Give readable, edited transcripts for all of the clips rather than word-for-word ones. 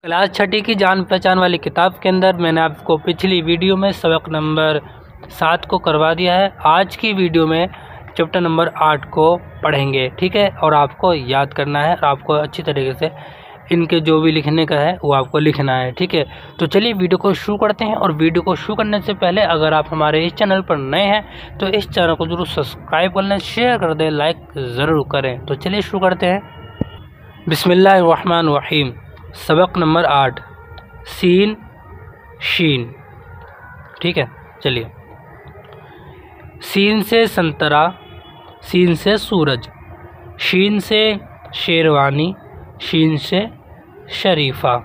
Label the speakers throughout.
Speaker 1: Class छठी की जान पहचान वाली किताब के अंदर मैंने आपको पिछली वीडियो में सबक नंबर 7 को करवा दिया है। आज की वीडियो में चैप्टर नंबर 8 को पढ़ेंगे, ठीक है। और आपको याद करना है और आपको अच्छी तरीके से इनके जो भी लिखने का है वो आपको लिखना है, ठीक है। तो चलिए वीडियो को शुरू करते हैं। और वीडियो को शुरू करने से पहले अगर आप हमारे इस चैनल पर नए हैं तो इस चैनल को जरूर सब्सक्राइब कर लें, शेयर कर दें, लाइक ज़रूर करें। तो चलिए शुरू करते हैं। बिस्मिल्लाहिर्रहमानिर्रहीम। सबक नंबर 8 सीन शीन, ठीक है। चलिए, सीन से संतरा, सीन से सूरज, शीन से शेरवानी, शीन से शरीफा।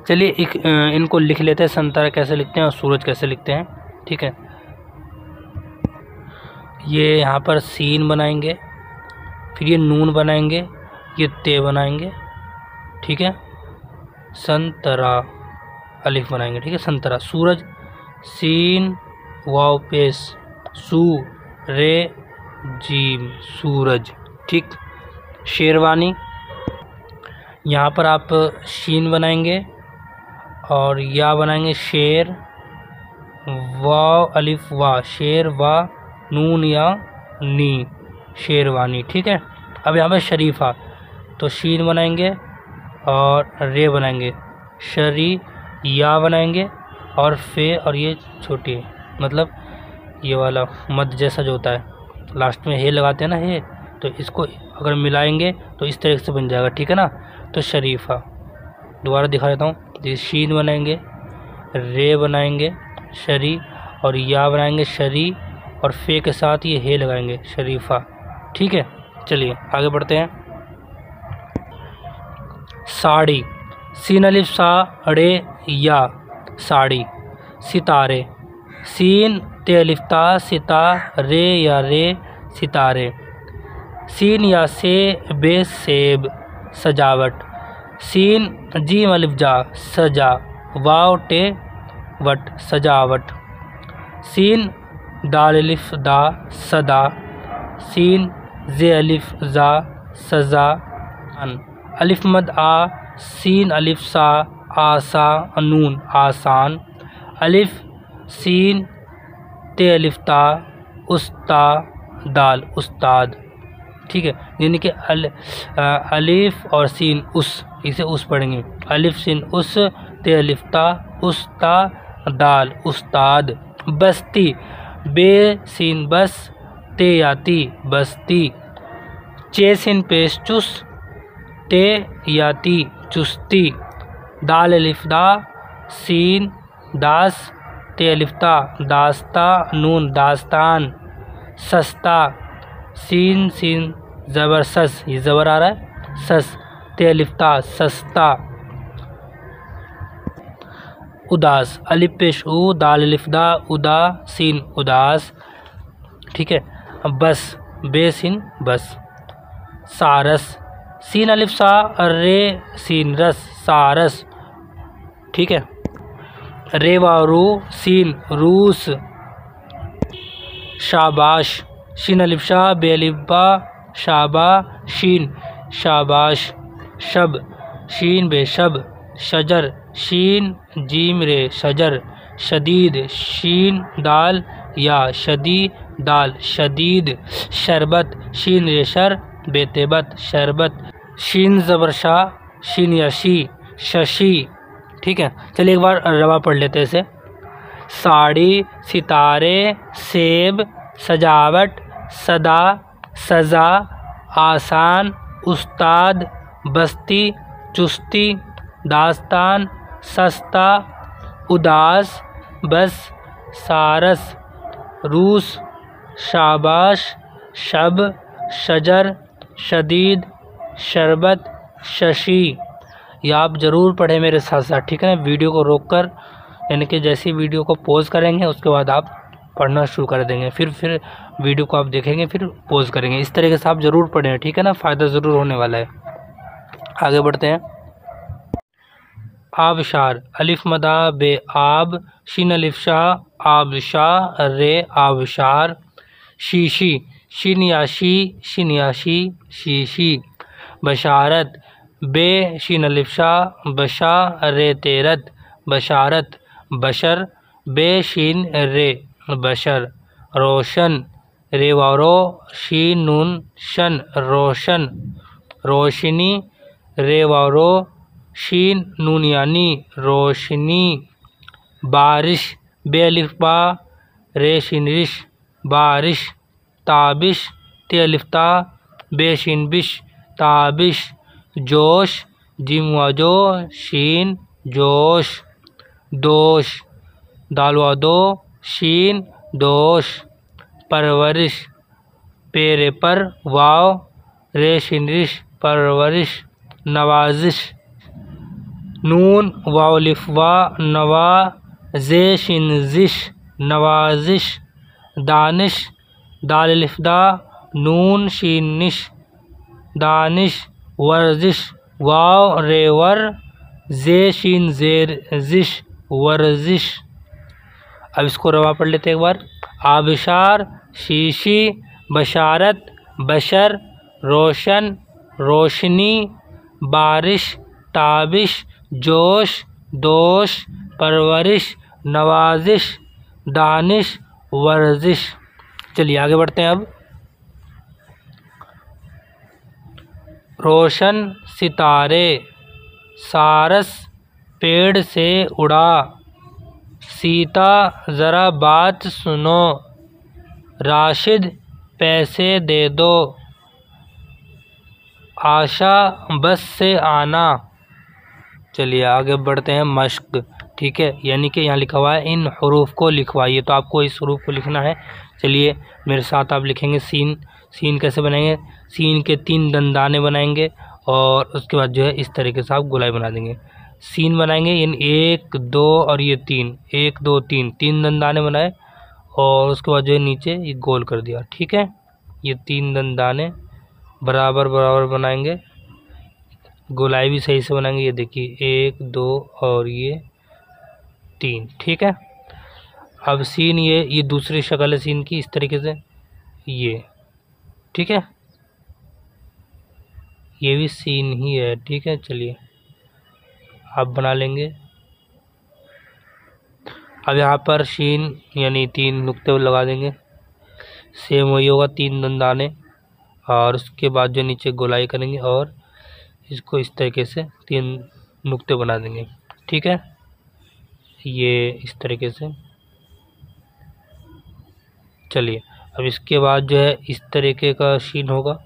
Speaker 1: चलिए इनको लिख लेते हैं। संतरा कैसे लिखते हैं और सूरज कैसे लिखते हैं, ठीक है। ये यहाँ पर सीन बनाएंगे, फिर ये नून बनाएंगे, ये ते बनाएंगे, ठीक है। संतरा अलिफ बनाएंगे, ठीक है। संतरा। सूरज सीन वाव पेश सू रे जीम सूरज, ठीक। शेरवानी, यहाँ पर आप शीन बनाएंगे और या बनाएंगे शेर, वाव अलिफ वा शेर वा नून या नी शेरवानी, ठीक है। अब यहाँ पर शरीफा, तो शीन बनाएंगे और रे बनाएंगे, शरी या बनाएंगे और फे, और ये छोटी मतलब ये वाला मद जैसा जो होता है लास्ट में हे लगाते हैं ना, हे, तो इसको अगर मिलाएंगे तो इस तरीके से बन जाएगा, ठीक है ना। तो शरीफा दोबारा दिखा देता हूँ। ये शीन बनाएंगे, रे बनाएंगे, शरी, और या बनाएंगे शरी, और फे के साथ ये हे लगाएंगे शरीफा, ठीक है। चलिए आगे बढ़ते हैं। साड़ी सीन अलिफ सा रे या साड़ी। सितारे सीन ते अलिफ ता सिता रे या रे सितारे। सीन या से बे सेब सजावट। सीन जीम अलिफ जा सजा, वाव टे वट सजावट। सीन दाल अलिफ दा सदा। सीन जे अलिफ जा सजा। अलिफ मद आ सीन अलिफ सा आसा नून आसान। अलिफ सीन ते अलिफ ता उस्ता दाल उस्ताद, ठीक है। यानी कि अलिफ और सीन उस, इसे उस पढ़ेंगे। अलिफ सीन उस, ते अलिफ ता उस्ता दाल उस्ताद। बस्ती बे सीन बस, ते याती बस्ती। चे सीन पेश चुस, ते याती चुस्ती। दाल अलिफ दा सीन दास, ते अलिफ्ता दास्ता नून दास्तान। सस्ता सीन सीन ज़बर सस, ये ज़बर आ रहा है सस, ते अलिफ्ता सस्ता। उदास अलिफ पेश उ, दाल अलिफ दा उदा सीन उदास, ठीक है। बस बे सीन बस। सारस सीन अलिफ सा रे सीन रस सारस, ठीक है। रे वारू सीन रूस। शाबाश शीन अलिफ शाह बे अलिफ बा शाबा शीन शाबाश। शब शीन बे शब शजर। शीन जीम रे शजर। शदीद शीन दाल या शदी दाल शदीद। शरबत शीन रे शर बेतेबत शरबत। शीन ज़बर शाह शीन या शी शशी, ठीक है। चलिए एक बार रवा पढ़ लेते हैं इसे। साड़ी सितारे सेब सजावट सदा सज़ा आसान उस्ताद बस्ती चुस्ती दास्तान सस्ता उदास बस सारस रूस शाबाश शब शजर शदीद शरबत शशी। ये आप ज़रूर पढ़ें मेरे साथ साथ, ठीक है ना। वीडियो को रोककर, यानी कि जैसे वीडियो को पॉज करेंगे उसके बाद आप पढ़ना शुरू कर देंगे, फिर वीडियो को आप देखेंगे, फिर पॉज करेंगे। इस तरीके से आप ज़रूर पढ़ें, ठीक है ना। फ़ायदा ज़रूर होने वाला है। आगे बढ़ते हैं। आबशार अलिफ मदा बे आब शीन अलिफ शाह आबशार रे आबशार। शीशी शीन याशी शीन याशी शीशी। बशारत बे शीन अलिफ शाह बशारेतेरत बशारत बशर बे शीन रे बशर रोशन रे वारो शीन नून शन रोशन रोशनी रे वारो शीन नून यानी रोशनी बारिश बे अलिफ बा रे शीन रिश बारिश ताबिश ते अलिफ ता बे शीन बिश ताबिश जोश जिम वाजो शीन जोश दोश दाल वादो शीन दोश परवरिश पेरे पर वाव रे शीन रिश परवरिश नवाजिश नून वाव लिफ वा नवा जे शीन जिश नवाजिश दानिश दाल लिफ दा नून शीन निश दानिश वर्जिश वाव रेवर जे शीन जेर जिश वर्जिश। अब इसको रवा पढ़ लेते एक बार। आबिशार शीशी बशारत बशर रोशन रोशनी बारिश ताबिश जोश दोश परवरिश नवाजिश दानिश वर्जिश। चलिए आगे बढ़ते हैं। अब रोशन सितारे सारस पेड़ से उड़ा सीता ज़रा बात सुनो राशिद पैसे दे दो आशा बस से आना। चलिए आगे बढ़ते हैं। मश्क ठीक है, यानी कि यहाँ लिखा हुआ है इन हरूफ को लिखवाइए, तो आपको इस हरूफ को लिखना है। चलिए मेरे साथ आप लिखेंगे सीन। सीन कैसे बनाएंगे? सीन के 3 दंदाने बनाएंगे और उसके बाद जो है इस तरीके से आप गोलाई बना देंगे। सीन बनाएंगे यानी 1 2 और ये 3 1 2 3 दंदाने बनाए और उसके बाद जो है नीचे ये गोल कर दिया। ठीक है, ये 3 दंदाने बराबर बराबर बनाएंगे, गोलाई भी सही से बनाएंगे। ये देखिए 1 2 और ये 3। ठीक है, अब सीन ये दूसरी शक्ल है सीन की, इस तरीके से ये। ठीक है, ये भी सीन ही है। ठीक है, चलिए आप बना लेंगे। अब यहाँ पर शीन यानी 3 नुक्ते लगा देंगे। सेम वही होगा, 3 दंदाने और उसके बाद जो नीचे गोलाई करेंगे और इसको इस तरीके से 3 नुक्ते बना देंगे। ठीक है, ये इस तरीके से। चलिए अब इसके बाद जो है इस तरीके का शीन होगा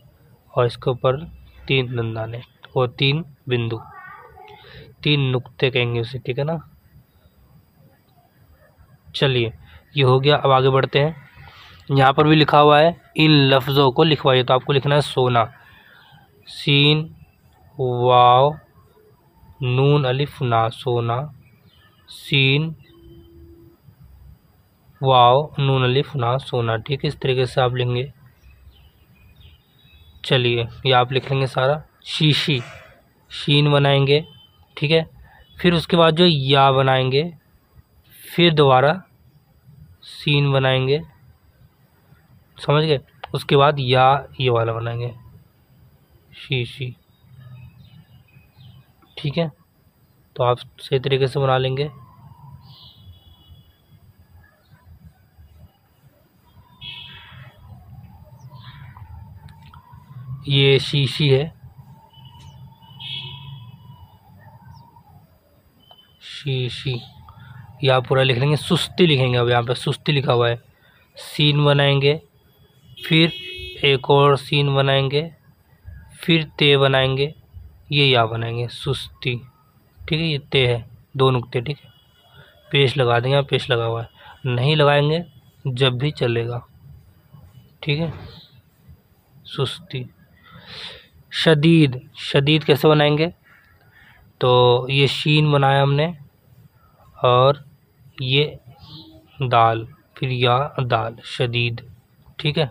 Speaker 1: और इसके ऊपर 3 दंदाने और 3 बिंदु, 3 नुक्ते कहेंगे उसे। ठीक है ना। चलिए ये हो गया। अब आगे बढ़ते हैं। यहाँ पर भी लिखा हुआ है इन लफ्ज़ों को लिखवाइए, तो आपको लिखना है सोना सीन वाव नून अलिफ ना सोना सीन वाव नून अलिफ ना सोना। ठीक है, इस तरीके से आप लेंगे। चलिए ये आप लिख लेंगे सारा। शीशी शीन बनाएंगे। ठीक है, फिर उसके बाद जो या बनाएंगे, फिर दोबारा सीन बनाएंगे, समझ गए। उसके बाद या ये वाला बनाएंगे शीशी। ठीक है, तो आप सही तरीके से बना लेंगे। ये शीशी है, शीशी, या पूरा लिख लेंगे। सुस्ती लिखेंगे। अब यहाँ पे सुस्ती लिखा हुआ है। सीन बनाएंगे, फिर एक और सीन बनाएंगे, फिर ते बनाएंगे, ये या बनाएंगे सुस्ती। ठीक है, ये ते है 2 नुक्ते। ठीक है, पेश लगा देंगे। पेश लगा हुआ है, नहीं लगाएंगे जब भी चलेगा। ठीक है, सुस्ती। शदीद शदीद कैसे बनाएंगे? तो ये शीन बनाया हमने और ये दाल, फिर या दाल शदीद। ठीक है,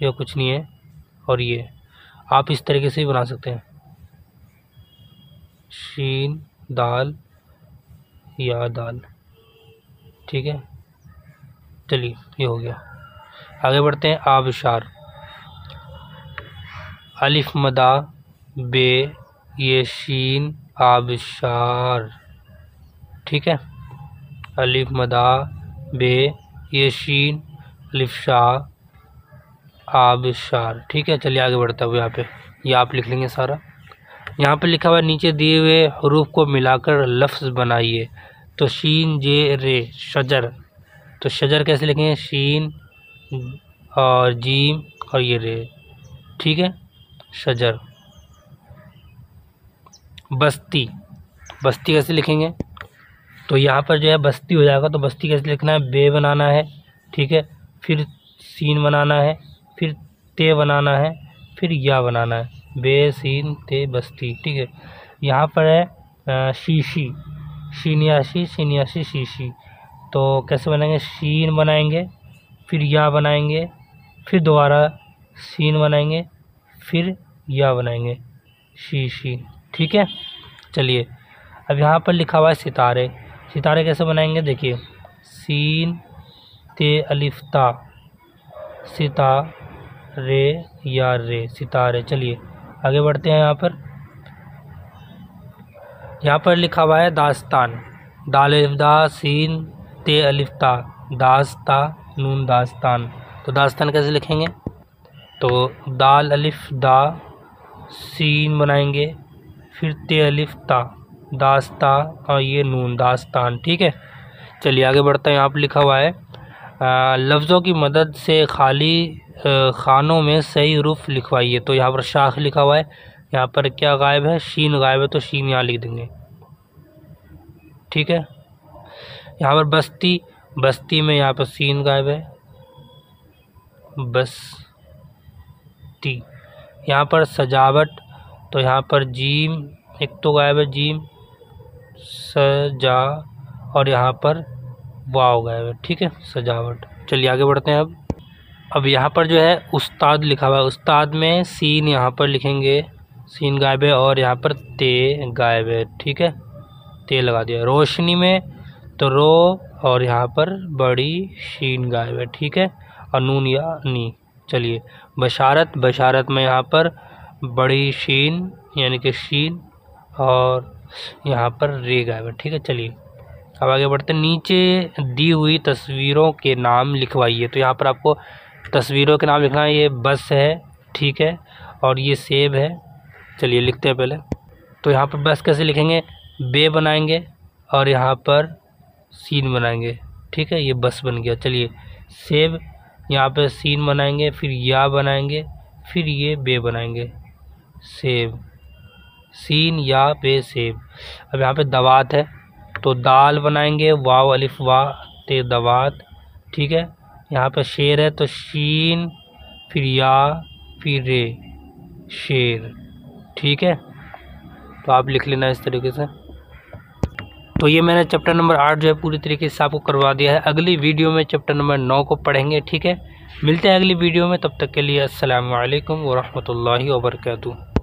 Speaker 1: ये कुछ नहीं है। और ये आप इस तरीके से भी बना सकते हैं, शीन दाल या दाल। ठीक है, चलिए ये हो गया। आगे बढ़ते हैं। आबशार, अलिफ मदा बे ये शीन आबशार, ठीक है। अलिफ मदा बे ये शीन अलिफ शाह आबशार, ठीक है। चलिए आगे बढ़ता हूँ। यहाँ पे ये आप लिख लेंगे सारा। यहाँ पे लिखा हुआ है नीचे दिए हुए हरूफ को मिलाकर लफ्ज़ बनाइए। तो शीन जे रे शजर, तो शजर कैसे लिखेंगे? शीन और जीम और ये रे, ठीक है, शजर। बस्ती, बस्ती कैसे लिखेंगे? तो यहाँ पर जो है बस्ती हो जाएगा। तो बस्ती कैसे लिखना है? बे बनाना है, ठीक है, फिर सीन बनाना है, फिर ते बनाना है, फिर या बनाना है, बे सीन ते बस्ती, ठीक है। यहाँ पर है शीशी, शीनियाशी शीनियाशी शीशी। तो कैसे बनाएंगे? शीन बनाएंगे, फिर या बनाएंगे, फिर दोबारा सीन बनाएंगे, फिर या बनाएंगे, शीशी, ठीक है। चलिए अब यहाँ पर लिखा हुआ है सितारे, सितारे कैसे बनाएंगे? देखिए, सीन ते अलिफ ता सिता रे या रे सितारे। चलिए आगे बढ़ते हैं। यहाँ पर लिखा हुआ है दास्तान, दाल अलिफ दा सीन ते अलिफ ता दास्ता नून दास्तान। तो दास्तान कैसे लिखेंगे? तो दाल अलिफ दा सीन बनाएंगे, फिर ते अलिफ ता दास्ता और ये नून दास्तान, ठीक है। चलिए आगे बढ़ते हैं। यहाँ पर लिखा हुआ है लफ्ज़ों की मदद से खाली खानों में सही हरूफ लिखवाइए। तो यहाँ पर शाख लिखा हुआ है, यहाँ पर क्या गायब है? शीन गायब है, तो शीन यहाँ लिख देंगे, ठीक है। यहाँ पर बस्ती, बस्ती में यहाँ पर सीन गायब है, बस्ती। यहाँ पर सजावट, तो यहाँ पर जीम एक तो गायब है, जीम सजा, और यहाँ पर वाव गायब है, ठीक है, सजावट। चलिए आगे बढ़ते हैं। अब यहाँ पर जो है उस्ताद लिखा हुआ है, उस्ताद में सीन यहाँ पर लिखेंगे, सीन गायब है, और यहाँ पर ते गायब है, ठीक है, ते लगा दिया। रोशनी में तो रो और यहाँ पर बड़ी शीन गायब है, ठीक है, और नून या नी। चलिए बशारत, बशारत में यहाँ पर बड़ी शीन यानी कि शीन और यहाँ पर रे गायब है, ठीक है। चलिए अब आगे बढ़ते हैं। नीचे दी हुई तस्वीरों के नाम लिखवाइए। तो यहाँ पर आपको तस्वीरों के नाम लिखना है। ये बस है, ठीक है, और ये सेब है। चलिए लिखते हैं पहले। तो यहाँ पर बस कैसे लिखेंगे? बे बनाएंगे और यहाँ पर सीन बनाएंगे, ठीक है, ये बस बन गया। चलिए सेब, यहाँ पर सीन बनाएंगे, फिर या बनाएंगे, फिर ये बे बनाएंगे, सेब, सीन या बे सेब। अब यहाँ पे दवात है, तो दाल बनाएंगे, वाव अलिफ वा ते दवात, ठीक है। यहाँ पर शेर है, तो शीन फिर या फिर रे शेर, ठीक है। तो आप लिख लेना इस तरीके से। तो ये मैंने चैप्टर नंबर 8 जो है पूरी तरीके से आपको करवा दिया है। अगली वीडियो में चैप्टर नंबर 9 को पढ़ेंगे, ठीक है। मिलते हैं अगली वीडियो में, तब तक के लिए अस्सलाम वालेकुम व रहमतुल्लाहि व बरकातुहू।